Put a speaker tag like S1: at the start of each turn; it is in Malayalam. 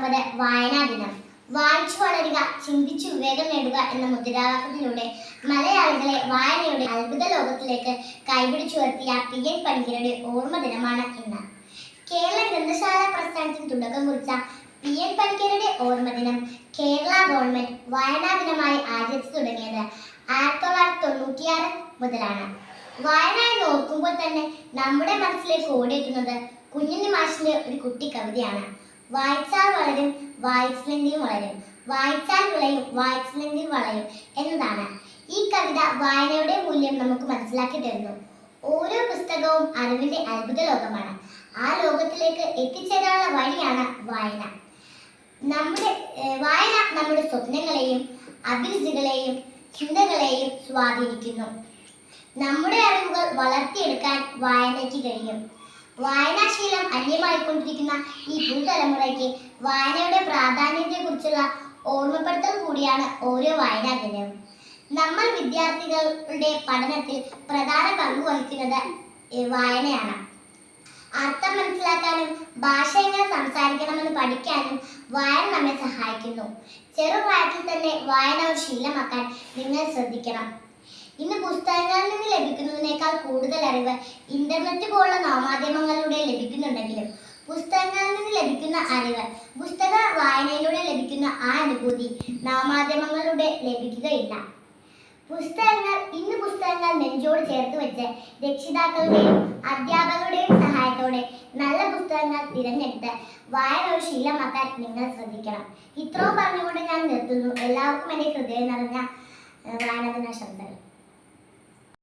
S1: 19 വായനാ ദിനം. വായിച്ചു വളരുക, ചിന്തിച്ചു വിവേകം നേടുക എന്ന മുദ്രാവാക്യത്തിലൂടെ മലയാളികളെ വായനയുടെ അത്ഭുത ലോകത്തിലേക്ക് കൈപിടിച്ചുയർത്തിയ PN പണിക്കരുടെ ഓർമ്മ ദിനമാണ് ഇന്ന്. കേരള ഗ്രന്ഥശാല പ്രസ്ഥാനത്തിന് തുടക്കം കുറിച്ച PN പണിക്കരുടെ ഓർമ്മ ദിനം കേരള ഗവൺമെന്റ് വായനാ ദിനമായി ആചരിച്ചു തുടങ്ങിയത് 1996 മുതലാണ്. വായന എന്ന് ഓർക്കുമ്പോൾ തന്നെ നമ്മുടെ മനസ്സിലേക്ക് ഓടിയെത്തുന്നത് കുഞ്ഞുണ്ണി മാഷിന്റെ ഒരു കുട്ടി കവിതയാണ്. വായിച്ചാൽ വളരും, വായിച്ചില്ലെങ്കിൽ വളരും, വായിച്ചാൽ വിളയും, വായിച്ചില്ലെങ്കിൽ വളയും എന്നതാണ്. ഈ കവിത വായനയുടെ മൂല്യം നമുക്ക് മനസ്സിലാക്കി തരുന്നു. ഓരോ പുസ്തകവും അറിവിന്റെ അത്ഭുത ലോകമാണ്. ആ ലോകത്തിലേക്ക് എത്തിച്ചേരാനുള്ള വഴിയാണ് വായന. വായന നമ്മുടെ സ്വപ്നങ്ങളെയും അഭിരുചികളെയും ചിന്തകളെയും സ്വാധീനിക്കുന്നു. നമ്മുടെ അറിവുകൾ വളർത്തിയെടുക്കാൻ വായനയ്ക്ക് കഴിയും. വായനാശീലം അന്യമായിക്കൊണ്ടിരിക്കുന്ന ഈ പുതുതലമുറയ്ക്ക് വായനയുടെ പ്രാധാന്യത്തെക്കുറിച്ചുള്ള ഓർമ്മപ്പെടുത്തൽ കൂടിയാണ് ഓരോ വായനാ ദിനവും. നമ്മൾ വിദ്യാർത്ഥികളുടെ പഠനത്തിൽ പ്രധാന പങ്ക് വഹിക്കുന്നത് വായനയാണ്. അർത്ഥം മനസ്സിലാക്കാനും ഭാഷ എങ്ങനെ സംസാരിക്കണമെന്ന് പഠിക്കാനും വായന നമ്മെ സഹായിക്കുന്നു. ചെറുപ്രായത്തിൽ തന്നെ വായന ഒരു ശീലമാക്കാൻ നിങ്ങൾ ശ്രദ്ധിക്കണം. ഇന്ന് പുസ്തകങ്ങളിൽ നിന്ന് ലഭിക്കുന്നതിനേക്കാൾ കൂടുതൽ അറിവ് ഇന്റർനെറ്റ് പോലുള്ള നവമാധ്യമങ്ങളിലൂടെ ലഭിക്കുന്നുണ്ടെങ്കിലും പുസ്തകങ്ങളിൽ നിന്ന് ലഭിക്കുന്ന അറിവ്, പുസ്തക വായനയിലൂടെ ലഭിക്കുന്ന ആ അനുഭൂതി നവമാധ്യമങ്ങളിലൂടെ ലഭിക്കുകയില്ല. പുസ്തകങ്ങൾ നെഞ്ചോട് ചേർത്ത് വെച്ച് രക്ഷിതാക്കളുടെയും അധ്യാപകരുടെയും സഹായത്തോടെ നല്ല പുസ്തകങ്ങൾ തിരഞ്ഞെടുത്ത് വായന ഒരു ശീലമാക്കാൻ നിങ്ങൾ ശ്രദ്ധിക്കണം. ഇത്രയും പറഞ്ഞുകൊണ്ട് ഞാൻ നിർത്തുന്നു. എല്ലാവർക്കും എൻ്റെ ഹൃദയം നിറഞ്ഞ വായനാ ദിനാശംസകൾ.